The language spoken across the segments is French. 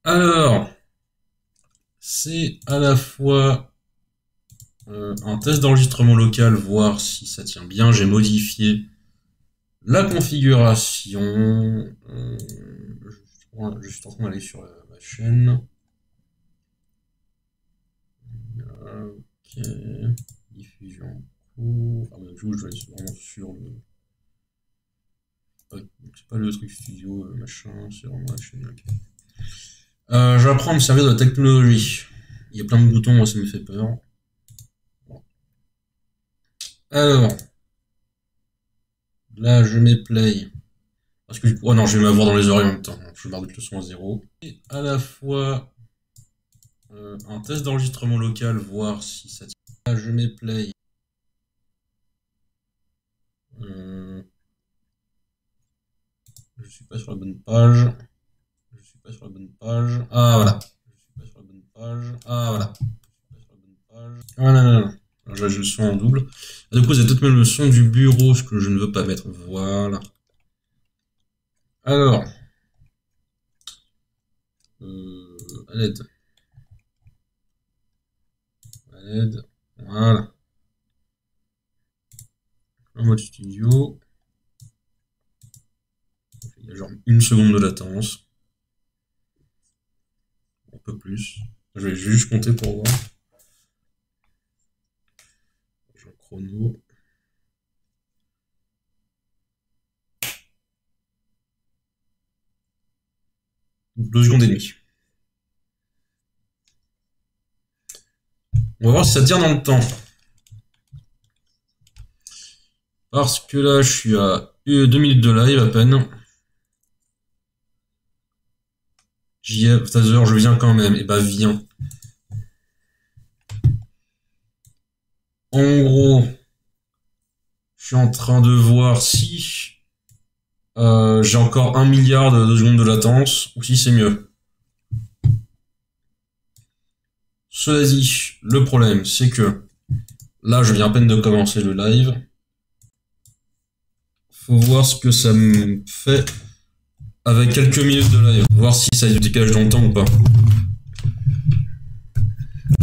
Alors, c'est à la fois un test d'enregistrement local, voir si ça tient bien. J'ai modifié la configuration. Je suis en train d'aller sur ma chaîne. Ok. Diffusion. Ah bah, du coup, je vais aller vraiment sur le. C'est pas le truc studio, machin, c'est vraiment la chaîne. Okay. Je vais apprendre à me servir de la technologie. Il y a plein de boutons, moi ça me fait peur. Bon. Alors, là je mets play. Parce que oh non, je vais m'avoir dans les oreilles en même temps. Je vais mettre le son à 0. Et à la fois un test d'enregistrement local, voir si ça tient. Là je mets play. Je suis pas sur la bonne page. Je suis pas sur la bonne page. Ah voilà. Je suis pas sur la bonne page. Ah voilà. Je suis pas sur la bonne page. Ah non, non, non. J'ai le son en double. Et du coup, c'est peut-être même le son du bureau, ce que je ne veux pas mettre. Voilà. Alors. À l'aide. À l'aide. Voilà. En mode studio. Il y a genre 1 seconde de latence. Un peu plus. Je vais juste compter pour voir. J'ai un chrono. Donc 2 secondes et demie. On va voir si ça tient dans le temps. Parce que là, je suis à 2 minutes de live à peine. J'y ai, Taser, je viens quand même. Et bah, viens. En gros, je suis en train de voir si j'ai encore 1 milliard de secondes de latence, ou si c'est mieux. Cela dit, le problème, c'est que là, je viens à peine de commencer le live. Faut voir ce que ça me fait avec quelques minutes de live. Voir si ça a du décalage dans le temps ou pas.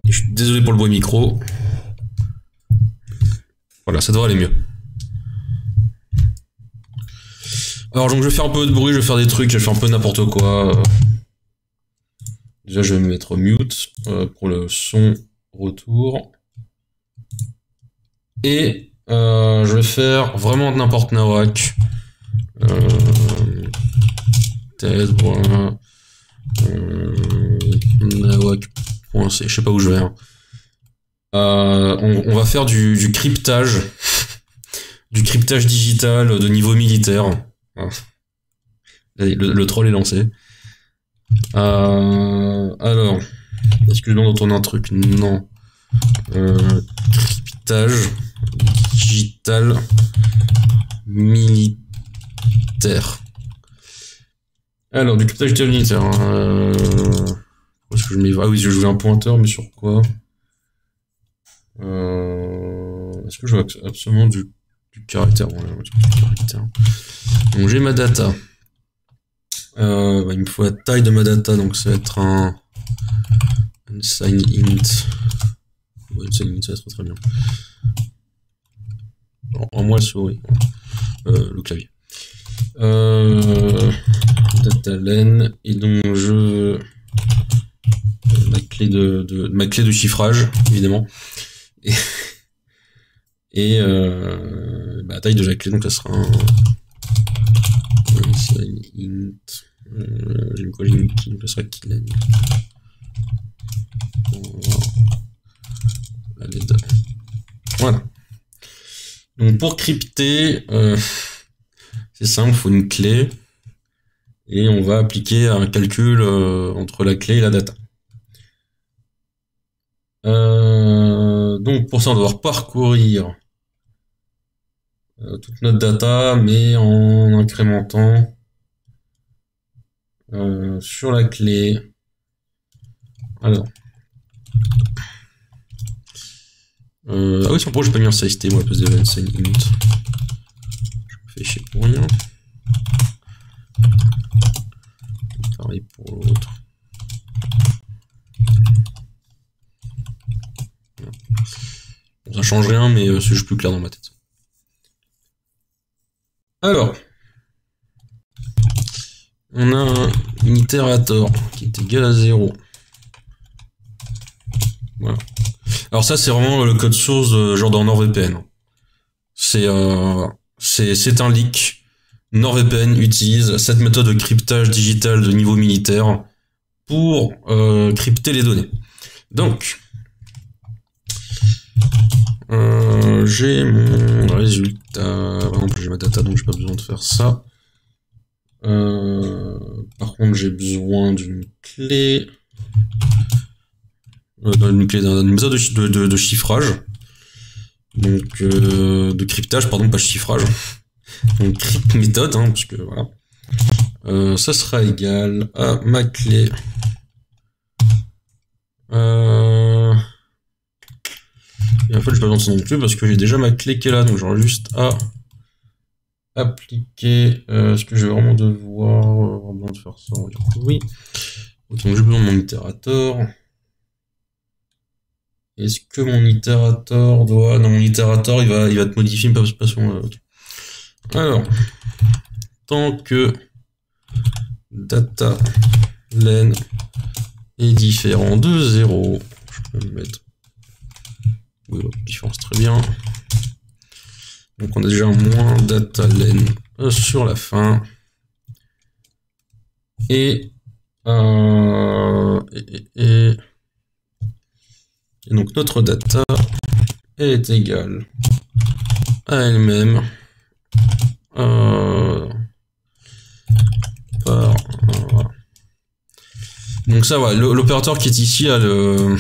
Et je suis désolé pour le bruit micro. Voilà, ça devrait aller mieux. Alors donc je vais faire un peu de bruit, je vais faire des trucs, je vais faire un peu n'importe quoi. Déjà je vais me mettre mute pour le son retour. Et je vais faire vraiment n'importe nawak. Test, nawak.c, je sais pas où je vais. Hein. On va faire du cryptage. Du cryptage digital de niveau militaire. Le troll est lancé. Alors, est-ce que je dois tourner un truc? Non. Cryptage digital militaire. Alors, du cryptage digital militaire. Où est-ce que je mets? Ah oui, je jouais un pointeur, mais sur quoi? Est-ce que je vois absolument du caractère? Voilà, du caractère. Donc j'ai ma data. Il me faut la taille de ma data, donc ça va être un unsigned int. Ouais, unsigned int, ça va être très bien. En moins le souris, le clavier. Data len, et donc je ma clé de chiffrage, évidemment. Et la taille de la clé, donc ça sera un unsigned int. J'ai mis quoi? J'ai mis qui? Ça sera killen. Voilà. Donc pour crypter, c'est simple, il faut une clé et on va appliquer un calcul entre la clé et la data. Donc pour ça, on va devoir parcourir toute notre data, mais en incrémentant sur la clé. Alors. Ah oui, c'est pourquoi j'ai pas mis un size moi, à place de unsigned int. Je me fais chier pour rien. Et pour l'autre. Bon, ça change rien, mais c'est juste plus clair dans ma tête. Alors, on a un itérator qui est égal à 0. Voilà. Alors ça, c'est vraiment le code source genre dans NordVPN. C'est un leak. NordVPN utilise cette méthode de cryptage digital de niveau militaire pour crypter les données. Donc, j'ai mon résultat. Par exemple, j'ai ma data, donc j'ai pas besoin de faire ça. Par contre, j'ai besoin d'une clé. D'une méthode de chiffrage. Donc, de cryptage, pardon, pas chiffrage. Donc, crypt méthode, hein, parce que voilà. Ça sera égal à ma clé. Et en fait, j'ai pas besoin de ça non plus parce que j'ai déjà ma clé qui est là, donc j'aurai juste à appliquer. Est-ce que je vais vraiment devoir vraiment faire ça? On va dire que oui. Ok, donc j'ai besoin de mon itérator. Est-ce que mon itérator doit... Non, mon itérator, il va te modifier une passation. Okay. Alors, tant que data len est différent de 0, je peux me mettre... Oui, différence, très bien. Donc on a déjà un moins data len sur la fin. Et donc notre data est égale à elle-même par voilà. Donc ça voilà, l'opérateur qui est ici a le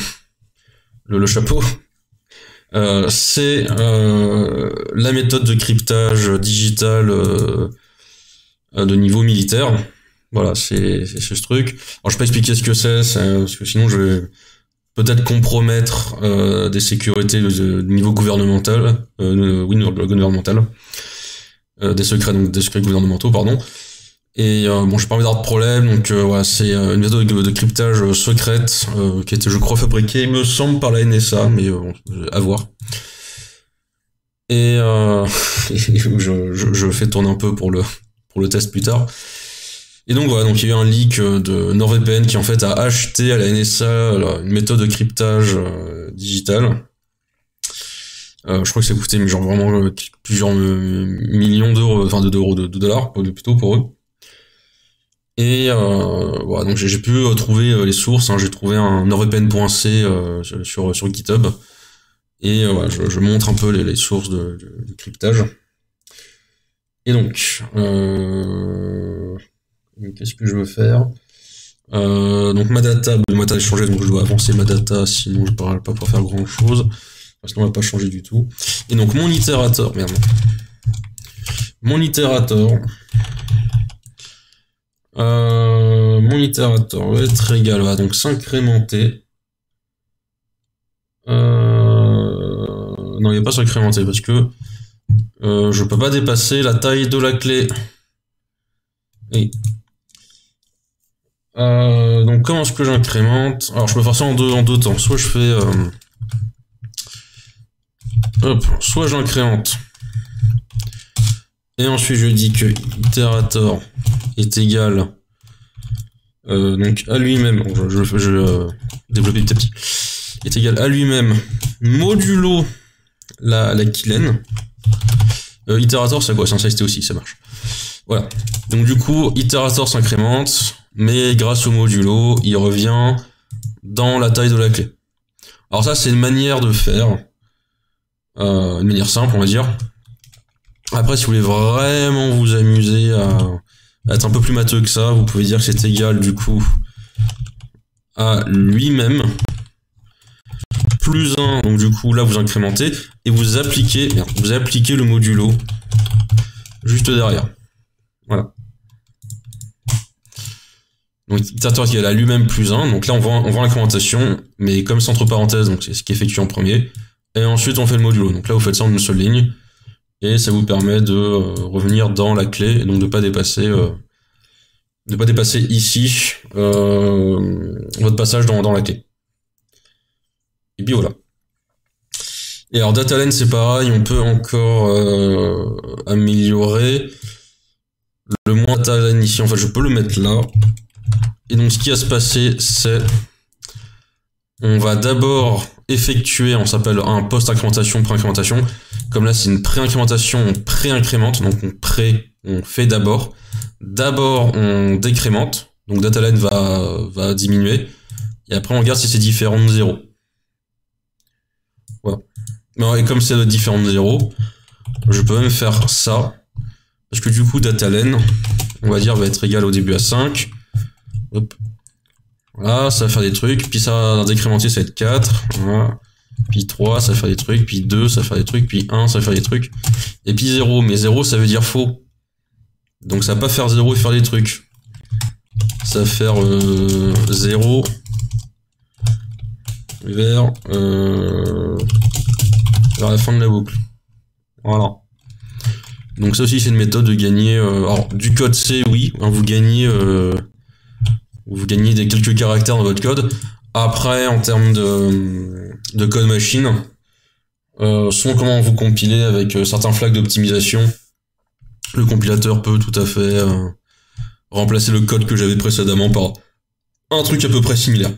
chapeau. C'est la méthode de cryptage digital de niveau militaire. Voilà, c'est ce truc. Alors je vais pas expliquer ce que c'est, parce que sinon je vais peut-être compromettre des sécurités de niveau gouvernemental, gouvernemental, des secrets gouvernementaux, pardon. Et bon, je n'ai pas envie d'avoir de problème, donc voilà, c'est une méthode de cryptage secrète qui a été, je crois, fabriquée, il me semble, par la NSA, mais bon, à voir. Et je fais tourner un peu pour le test plus tard. Et donc voilà, donc il y a eu un leak de NordVPN qui en fait a acheté à la NSA une méthode de cryptage digital. Je crois que ça coûtait genre vraiment plusieurs millions d'euros, enfin de dollars plutôt pour eux. Et voilà, donc j'ai pu trouver les sources, hein, j'ai trouvé un nordvpn.c sur GitHub. Et voilà, je montre un peu les sources du cryptage. Et donc, qu'est-ce que je veux faire? Donc ma data a changé, donc je dois avancer ma data, sinon je ne pourrai pas pouvoir faire grand chose. Parce qu'on va pas changer du tout. Et donc mon itérator, merde. Mon itérator va être égal à donc s'incrémenter. Non, il n'est pas s'incrémenter parce que je peux pas dépasser la taille de la clé. Oui. Donc comment est-ce que j'incrémente? Alors je peux faire ça en deux temps. Soit je fais soit j'incrémente et ensuite je dis que itérator est égal donc à lui-même, je développer petit à petit, est égal à lui-même modulo la keylen. Itérator c'est quoi? C'est un size aussi, ça marche. Voilà. Donc du coup, itérator s'incrémente, mais grâce au modulo, il revient dans la taille de la clé. Alors ça, c'est une manière de faire, une manière simple, on va dire. Après, si vous voulez vraiment vous amuser à être un peu plus matheux que ça, vous pouvez dire que c'est égal du coup à lui-même plus 1, donc du coup là vous incrémentez et vous appliquez le modulo juste derrière. Voilà. Donc itérator qui est à lui-même plus 1, donc là on voit l'incrémentation, mais comme c'est entre parenthèses, donc c'est ce qui est effectué en premier, et ensuite on fait le modulo. Donc là vous faites ça en une seule ligne, et ça vous permet de revenir dans la clé, et donc de ne pas dépasser ne pas dépasser ici votre passage dans la clé. Et puis voilà. Et alors DataLen c'est pareil, on peut encore améliorer. Le moins DataLen ici, en fait je peux le mettre là. Et donc ce qui va se passer c'est on va d'abord effectuer, on s'appelle un post-incrémentation, pré-incrémentation. Comme là c'est une pré-incrémentation, on pré-incrémente, donc on fait d'abord. D'abord on décrémente, donc DataLen va diminuer. Et après on regarde si c'est différent de 0. Voilà. Et comme c'est différent de 0, je peux même faire ça. Parce que du coup DataLen, on va dire, va être égal au début à 5. Hop. Voilà, ça va faire des trucs, puis ça va décrémenter, ça va être 4, voilà. Puis 3, ça va faire des trucs, puis 2, ça va faire des trucs, puis 1, ça va faire des trucs, et puis 0, mais 0 ça veut dire faux. Donc ça va pas faire 0 et faire des trucs. Ça va faire 0 vers la fin de la boucle. Voilà. Donc ça aussi c'est une méthode de gagner, alors du code C oui, hein, vous gagnez des quelques caractères dans votre code. Après, en termes de code machine, selon comment vous compilez avec certains flags d'optimisation, le compilateur peut tout à fait remplacer le code que j'avais précédemment par un truc à peu près similaire.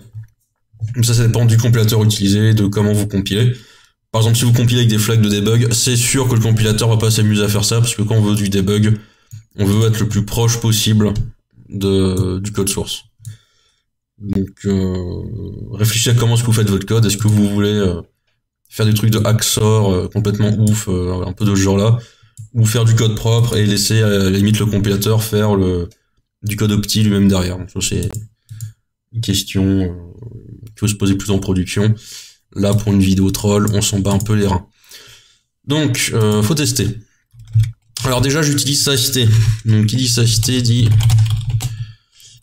Ça dépend du compilateur utilisé, de comment vous compilez. Par exemple, si vous compilez avec des flags de debug, c'est sûr que le compilateur va pas s'amuser à faire ça, parce que quand on veut du debug, on veut être le plus proche possible du code source. Donc réfléchissez à comment est-ce que vous faites votre code. Est-ce que vous voulez faire des trucs de hacksaw complètement ouf, un peu de ce genre-là, ou faire du code propre et laisser à la limite le compilateur faire du code opti lui-même derrière. Donc, ça c'est une question qui faut se poser plus en production. Là pour une vidéo troll, on s'en bat un peu les reins. Donc faut tester. Alors déjà j'utilise SAST. Donc qui dit SAST dit...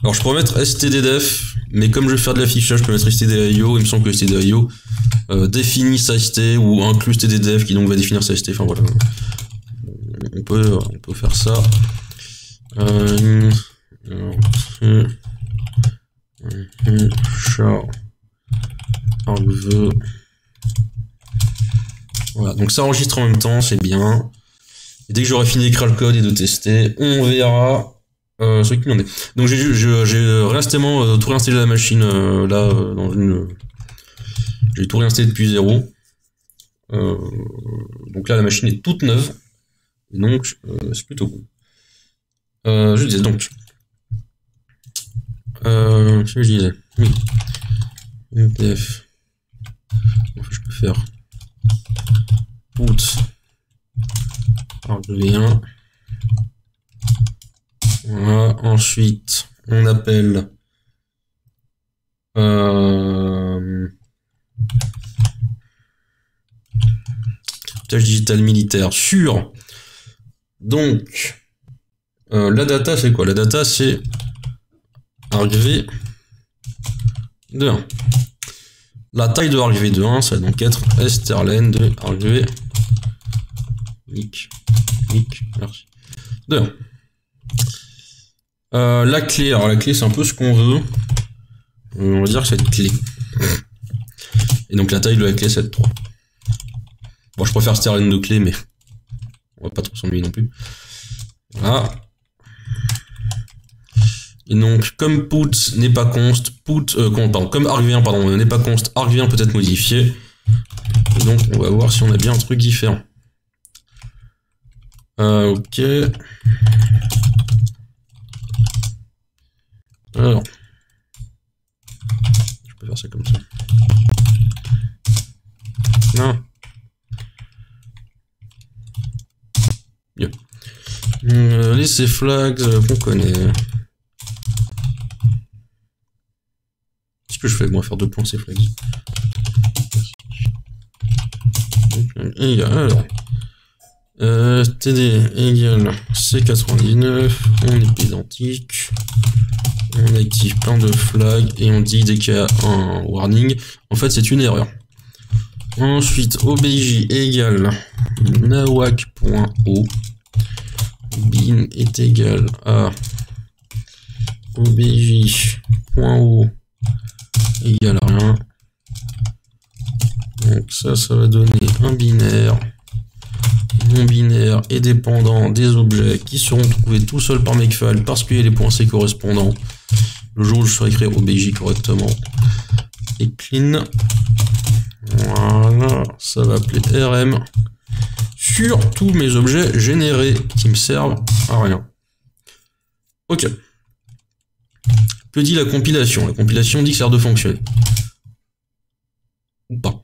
Alors je pourrais mettre stddef, mais comme je vais faire de l'affichage, je peux mettre stdio, il me semble que stdio définit SAST ou inclut stddef qui donc va définir SAST, enfin voilà. On peut faire ça. Voilà, donc ça enregistre en même temps, c'est bien. Et dès que j'aurai fini d'écrire le code et de tester, on verra ce qu'il en est. Donc j'ai récemment tout réinstallé la machine là dans une. J'ai tout réinstallé depuis 0. Donc là la machine est toute neuve. Et donc c'est plutôt cool. Je disais donc. Ce que je disais. Oui. UTF. Je peux faire put argv1. Voilà. Ensuite, on appelle cryptage digital militaire sur. Donc la data c'est quoi? La data c'est argv de 1. La taille de argv de 1 ça va donc être strlen de argv merci de 1. La clé, alors la clé c'est un peu ce qu'on veut. On va dire que c'est une clé. Et donc la taille de la clé c'est 3. Bon je préfère strlen de clé mais on va pas trop s'ennuyer non plus. Voilà. Et donc, comme put n'est pas const, comme argv1 pardon, n'est pas const, argv1 peut être modifié. Et donc, on va voir si on a bien un truc différent. Ok. Alors. Je peux faire ça comme ça. Non. Mieux. Les flags qu'on connaît. Qu'est-ce que je fais? Moi, faire 2 points, c'est flags. Alors, td égale c99, on est identique, on active plein de flags et on dit dès qu'il y a un warning, en fait c'est une erreur. Ensuite, obj égale nawak.o, bin est égal à obj.o égale rien. Donc ça va donner un binaire non binaire et dépendant des objets qui seront trouvés tout seuls par Makefile parce qu'il y a les points C correspondants. Le jour où je saurai écrire obj correctement. Et clean. Voilà, ça va appeler rm sur tous mes objets générés qui me servent à rien. Ok. Que dit la compilation? La compilation dit que ça a l'air de fonctionner. Ou pas.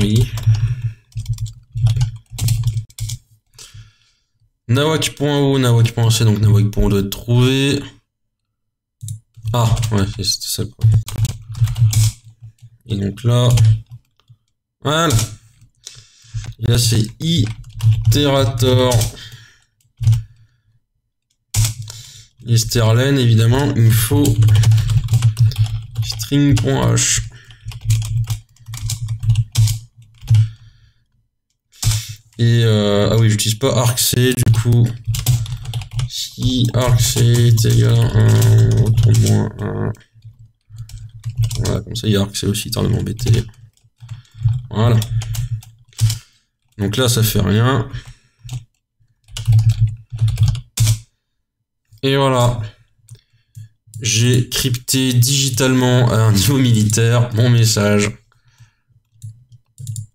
Oui. Nawak.o, nawak.c, donc nawak.o doit être trouvé. Ah, ouais, c'était ça quoi. Et donc là, voilà. Et là c'est itérator. Esterlen, évidemment, il me faut string.h. Et ah oui, j'utilise pas argc, du coup, si argc est égal à 1, autour de moins 1. Voilà, comme ça, il y a argc aussi, tant de m'embêter. Voilà. Donc là, ça fait rien. Et voilà. J'ai crypté digitalement à un niveau militaire mon message.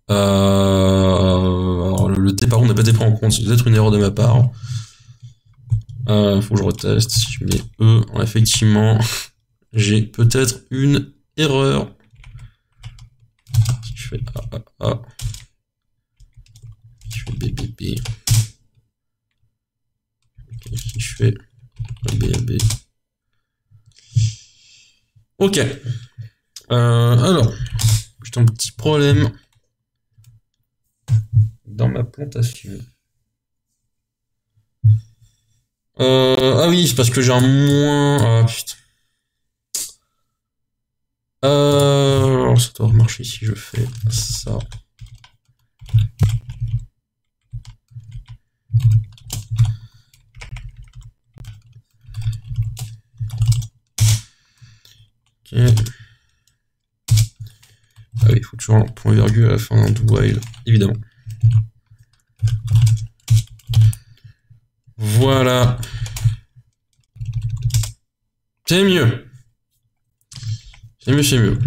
Alors le T par contre n'a pas été pris en compte, c'est peut-être une erreur de ma part. Faut que je reteste. Si je mets E, effectivement, j'ai peut-être une erreur. Si je fais A, si je fais B. Okay, si je fais B. Ok. Alors, j'ai un petit problème dans ma plantation. Ah oui, c'est parce que j'ai un moins... Ah putain. Alors ça doit marcher si je fais ça. Ok. Ah oui, il faut toujours un point virgule à la fin d'un while, évidemment. Voilà. C'est mieux. C'est mieux.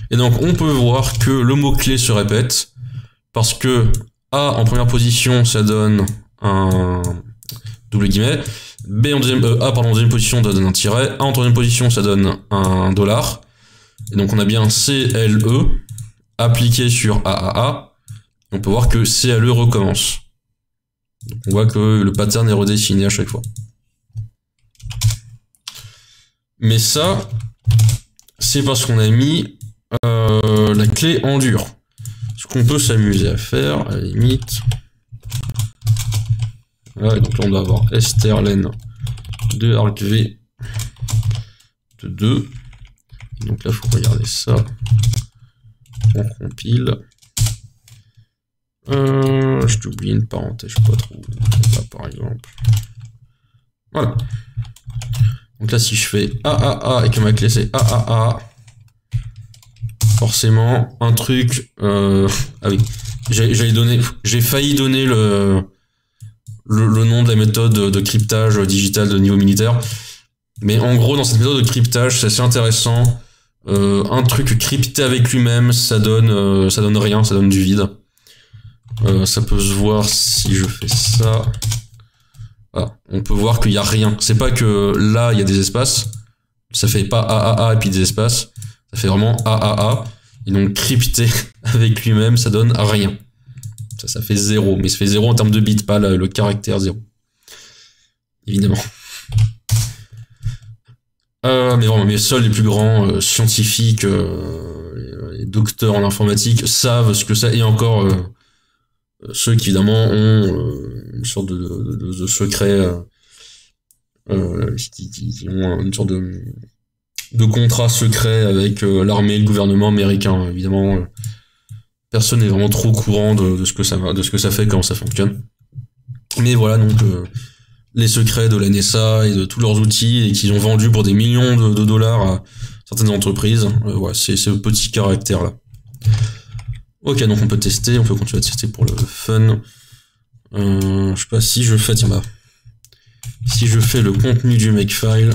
Et donc, on peut voir que le mot-clé se répète, parce que A en première position, ça donne un double guillemets. B en deuxième, A pardon, en deuxième position, ça donne un tiret. A en troisième position, ça donne un $. Et donc, on a bien CLE appliqué sur AAA. On peut voir que CLE recommence. Donc, on voit que le pattern est redessiné à chaque fois. Mais ça, c'est parce qu'on a mis la clé en dur. Ce qu'on peut s'amuser à faire, à la limite. Voilà, et donc là on doit avoir esterlen de argv de 2. Donc là il faut regarder ça. On compile. Je t'ai oublié une parenthèse, je sais pas trop. Là par exemple. Voilà. Donc là si je fais AAA et que ma clé c'est AAA, forcément un truc avec j'ai failli donner le nom de la méthode de cryptage digital de niveau militaire, mais en gros dans cette méthode de cryptage c'est assez intéressant. Un truc crypté avec lui-même, ça donne rien, ça donne du vide. Ça peut se voir si je fais ça. Voilà. On peut voir qu'il y a rien. C'est pas que là il y a des espaces. Ça fait pas AAA et puis des espaces. Ça fait vraiment AAA. Et donc crypté avec lui-même, ça donne rien. Ça fait 0. Mais ça fait 0 en termes de bits, pas le caractère 0. Évidemment. Mais vraiment, mais seuls les plus grands scientifiques et docteurs en informatique savent ce que c'est. Et encore, ceux qui évidemment ont une sorte de secret, qui ont une sorte de contrats secrets avec l'armée et le gouvernement américain. Évidemment, personne n'est vraiment trop au courant de ce que ça fait, comment ça fonctionne. Mais voilà, donc les secrets de la NSA et de tous leurs outils et qu'ils ont vendus pour des millions de dollars à certaines entreprises. Voilà, c'est ce petit caractère-là. Ok, donc on peut tester, on peut continuer à tester pour le fun. Je sais pas si je fais, tiens bah, si je fais le contenu du makefile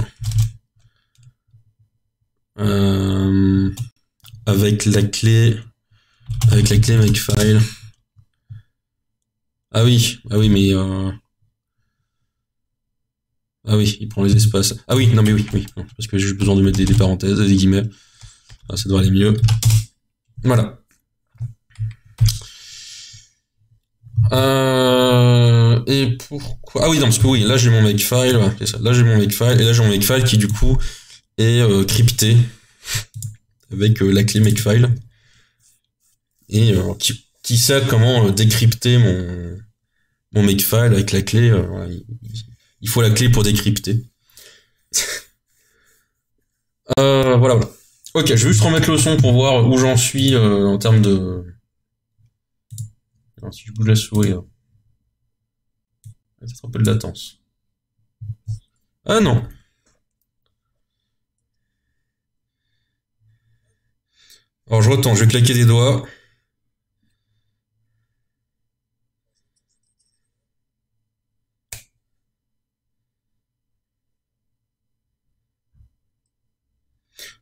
avec la clé makefile. Ah oui, mais ah oui, il prend les espaces. Ah oui, non mais oui, parce que j'ai juste besoin de mettre des parenthèses, des guillemets. Ah, ça devrait aller mieux. Voilà. Et pourquoi... Ah oui, non, parce que oui, là j'ai mon makefile, ouais, c'est ça. Là j'ai mon makefile, et là j'ai mon makefile qui du coup est crypté avec la clé makefile. Et qui sait comment décrypter mon makefile avec la clé. Voilà, il faut la clé pour décrypter. Voilà. Ok, je vais juste remettre le son pour voir où j'en suis en termes de... Alors, si je bouge la souris, il y a peut-être un peu de latence. Ah non. Alors je retends, je vais claquer des doigts.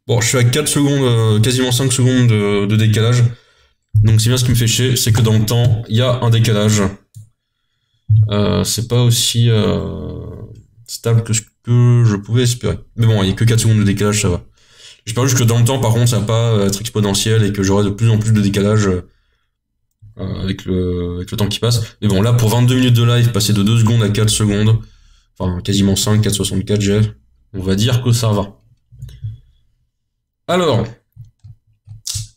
Bon, je suis à 4 secondes, quasiment 5 secondes de décalage. Donc c'est bien, ce qui me fait chier, c'est que dans le temps, il y a un décalage. C'est pas aussi stable que ce que je pouvais espérer. Mais bon, il n'y a que 4 secondes de décalage, ça va. J'espère juste que dans le temps, par contre, ça va pas être exponentiel et que j'aurai de plus en plus de décalage avec le temps qui passe. Mais bon, là, pour 22 minutes de live, passer de 2 secondes à 4 secondes, enfin quasiment 5, 4,64 G, on va dire que ça va. Alors,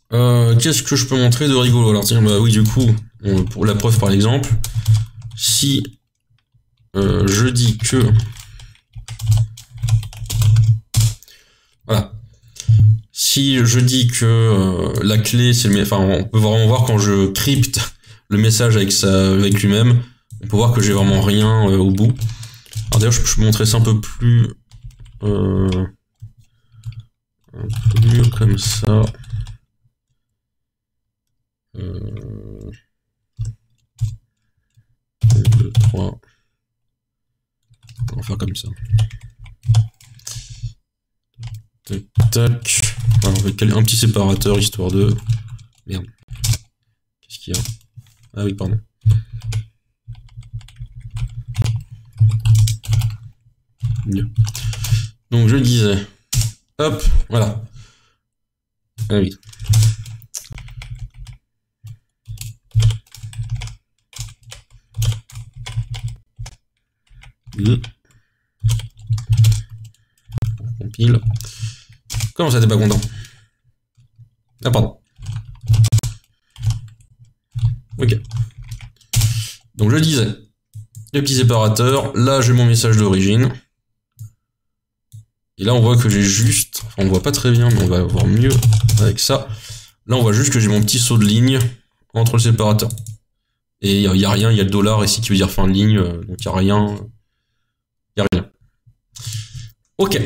qu'est-ce que je peux montrer de rigolo? Alors tiens, bah oui, du coup, pour la preuve par exemple, si je dis que... Voilà. Si je dis que la clé, c'est le... Enfin, on peut vraiment voir quand je crypte le message avec lui-même, on peut voir que j'ai vraiment rien au bout. Alors d'ailleurs, je peux montrer ça un peu plus mieux comme ça. 1, 2, 3. On va faire comme ça. Tac, tac. Alors, on va caler un petit séparateur histoire de... Merde. Qu'est-ce qu'il y a? Ah oui, pardon. Mieux. Donc je disais... Hop, voilà. Ah oui. On compile. Comment ça, t'es pas content? Ah, pardon. Ok. Donc je disais, le petit séparateur, là j'ai mon message d'origine. Et là on voit que j'ai juste, enfin on voit pas très bien, mais on va voir mieux avec ça. Là on voit juste que j'ai mon petit saut de ligne entre le séparateur. Et il y a rien, il y a le dollar ici qui veut dire fin de ligne, donc il y a rien. Il y a rien. Ok.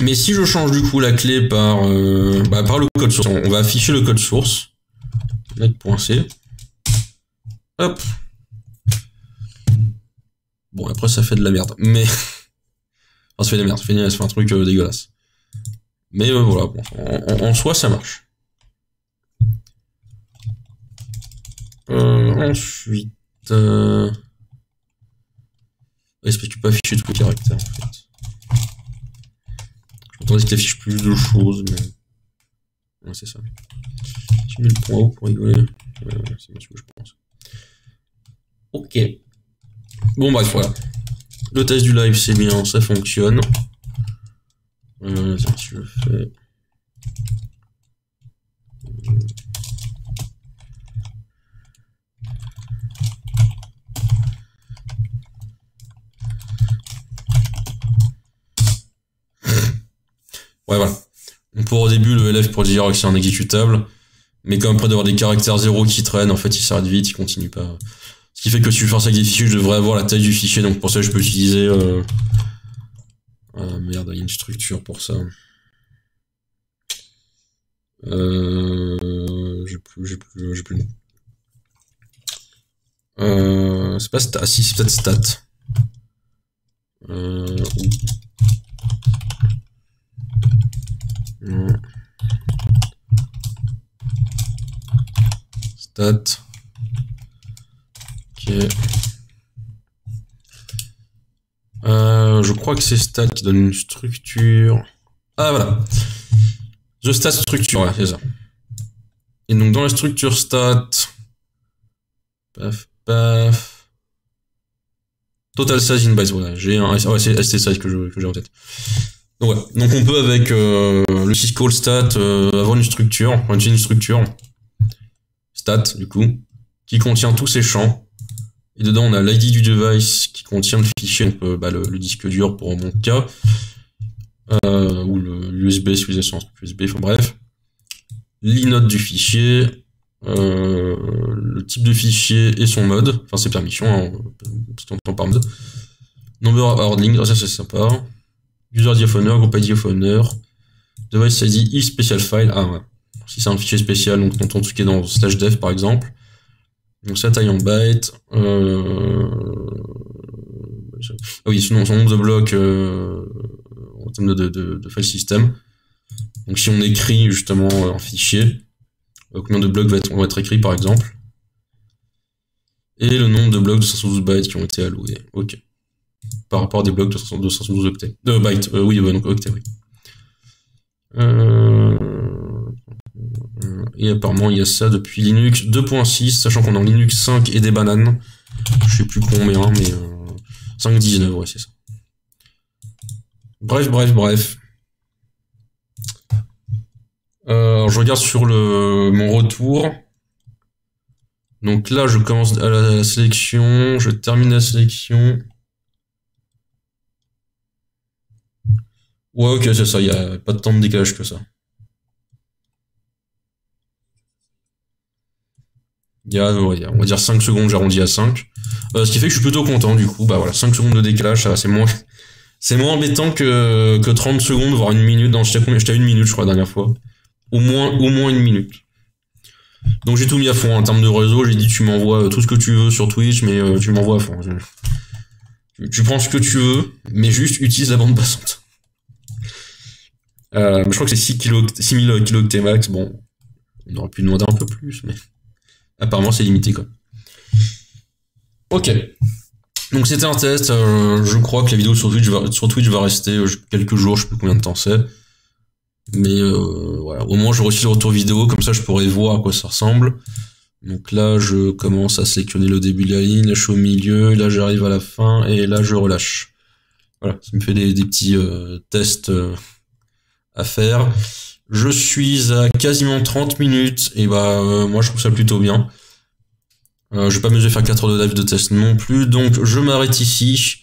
Mais si je change du coup la clé par le code source, on va afficher le code source. Net.c. Hop. Bon, après ça fait de la merde, mais... Enfin, ça fait de la merde, ça fait un truc dégueulasse. Mais voilà, bon, en soi ça marche. Ensuite... Oui, c'est parce que tu peux afficher tous les caractères, en fait. Je m'attendais qu'il affiche plus de choses, mais... Ouais, c'est ça. J'ai mis le point haut pour rigoler. C'est bien ce que je pense. Ok. Bon, bref, voilà. Le test du live, c'est bien, ça fonctionne. Tiens, si je fais... Ouais, voilà. On peut au début le LF pour dire que c'est un exécutable, mais comme après d'avoir des caractères 0 qui traînent, en fait, il s'arrête vite, il continue pas. Ce qui fait que si je force avec des fichiers, je devrais avoir la taille du fichier, donc pour ça, je peux utiliser... merde, il y a une structure pour ça. J'ai plus le nom. C'est pas stat, si, c'est peut-être stat. Stat. Ok. Je crois que c'est stat qui donne une structure. Ah voilà. The stat structure, ouais, c'est ça. Et donc dans la structure stat, paf, paf. Total size in bytes, voilà. J'ai un, ouais, c'est ST size que j'ai en tête. Donc, ouais. Donc on peut avec le syscall stat avoir une structure, stat du coup, qui contient tous ces champs. Et dedans on a l'ID du device qui contient le fichier, donc le disque dur pour mon cas, ou l'USB si vous êtes sur un USB, enfin bref. L'inode du fichier, le type de fichier et son mode, enfin ses permissions, hein, parce qu'on entend par mode. Number handling, ça c'est sympa. User ID of owner, group ID of owner, device ID if special file, ah ouais. Si c'est un fichier spécial, donc ton truc est dans /dev par exemple. Donc sa taille en byte, ah oui, sinon son nombre de blocs en termes de file system. Donc si on écrit justement un fichier, combien de blocs vont être écrits par exemple. Et le nombre de blocs de 512 bytes qui ont été alloués. Ok. Par rapport à des blocs de 512 octets. Bytes, oui, donc octets, oui. Et apparemment il y a ça depuis Linux 2.6, sachant qu'on est en Linux 5 et des bananes. Je sais plus combien, mais 5.19, ouais, c'est ça. Bref. Je regarde sur mon retour. Donc là, je commence à la sélection, je termine la sélection. Ouais, ok, c'est ça, il n'y a pas de temps de décalage que ça. Il y a, on va dire 5 secondes, j'arrondis à 5. Ce qui fait que je suis plutôt content, du coup. Bah voilà, 5 secondes de décalage, ça va, c'est moins embêtant que 30 secondes, voire une minute. Non, j'étais à 1 minute, je crois, la dernière fois. Au moins 1 minute. Donc j'ai tout mis à fond en termes de réseau, j'ai dit tu m'envoies tout ce que tu veux sur Twitch, mais tu m'envoies à fond. Tu prends ce que tu veux, mais juste utilise la bande passante. Je crois que c'est 6000 kilooctets max, bon, on aurait pu demander un peu plus, mais apparemment c'est limité quoi. Ok. Donc c'était un test, je crois que la vidéo sur Twitch va rester quelques jours, je sais plus combien de temps c'est. Mais voilà, au moins j'ai reçu le retour vidéo, comme ça je pourrais voir à quoi ça ressemble. Donc là je commence à sélectionner le début de la ligne, là je suis au milieu, là j'arrive à la fin, et là je relâche. Voilà, ça me fait des petits tests à faire. Je suis à quasiment 30 minutes, et moi je trouve ça plutôt bien. Je vais pas m'amuser faire 4 heures de live de test non plus, donc je m'arrête ici.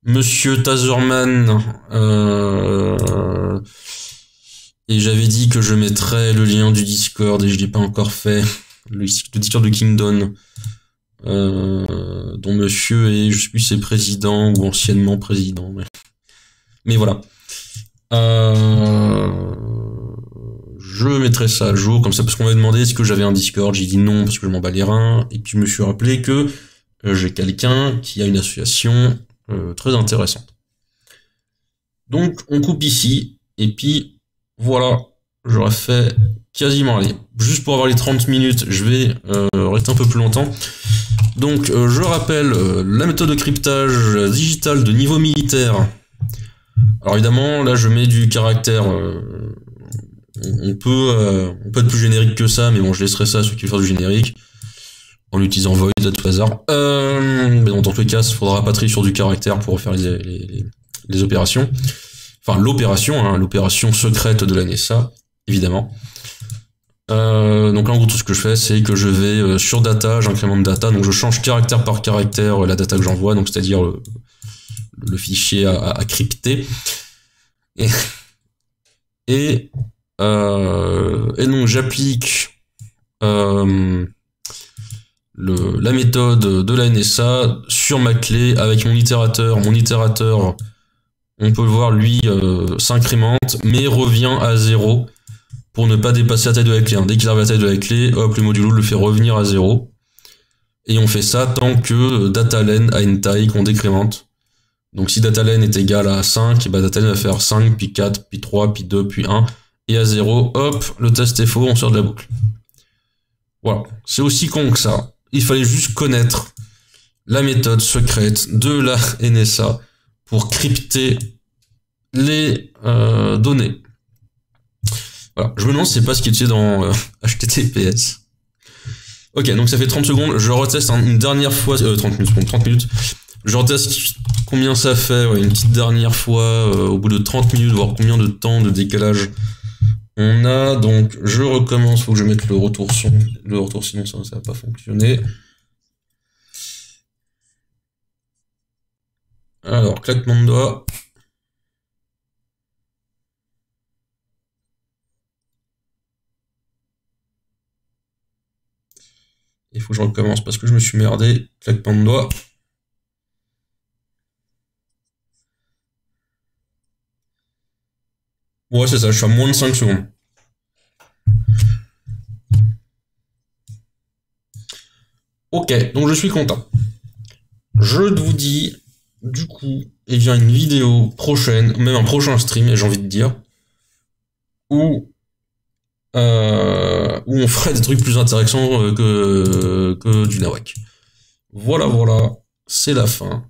Monsieur Tazerman, et j'avais dit que je mettrais le lien du Discord, et je l'ai pas encore fait. Le Discord de Kingdom, dont monsieur est, je sais plus si c'est président ou anciennement président, mais voilà. Je mettrai ça à jour, comme ça, parce qu'on m'avait demandé est-ce que j'avais un Discord, j'ai dit non, parce que je m'en bats les reins, et puis je me suis rappelé que j'ai quelqu'un qui a une association très intéressante. Donc, on coupe ici, et puis, voilà, j'aurais fait quasiment, allez, juste pour avoir les 30 minutes, je vais rester un peu plus longtemps. Donc, je rappelle la méthode de cryptage digital de niveau militaire. Alors évidemment, là je mets du caractère, on peut être plus générique que ça, mais bon, je laisserai ça à ceux qui veulent faire du générique, en utilisant void à tout hasard. Mais dans tous les cas, il faudra rapatrier sur du caractère pour faire les opérations. Enfin, l'opération secrète de la NSA, évidemment. Donc là, en gros, tout ce que je fais, c'est que je vais sur data, j'incrémente data, donc je change caractère par caractère la data que j'envoie, donc c'est-à-dire le fichier à crypter. Et donc j'applique la méthode de la NSA sur ma clé avec mon itérateur. Mon itérateur, on peut le voir, lui, s'incrémente, mais revient à 0 pour ne pas dépasser la taille de la clé. Dès qu'il arrive à la taille de la clé, hop, le modulo le fait revenir à 0. Et on fait ça tant que dataLen a une taille qu'on décrémente. Donc si dataLen est égal à 5, et bah dataLen va faire 5, puis 4, puis 3, puis 2, puis 1. Et à 0, hop, le test est faux, on sort de la boucle. Voilà, c'est aussi con que ça. Il fallait juste connaître la méthode secrète de la NSA pour crypter les données. Voilà, je me demande si c'est pas ce qui est utilisé dans HTTPS. Ok, donc ça fait 30 secondes, je reteste une dernière fois, 30 minutes, je reteste combien ça fait, une petite dernière fois, au bout de 30 minutes, voir combien de temps de décalage on a. Donc je recommence, faut que je mette le retour son, sinon ça va pas fonctionner. Alors, claquement de doigts. Il faut que je recommence parce que je me suis merdé. Claquement de doigts. Ouais, c'est ça, je suis à moins de 5 secondes. Ok, donc je suis content. Je vous dis, du coup, il y a une vidéo prochaine, même un prochain stream, j'ai envie de dire, où on fera des trucs plus intéressants que du nawak. Voilà, c'est la fin.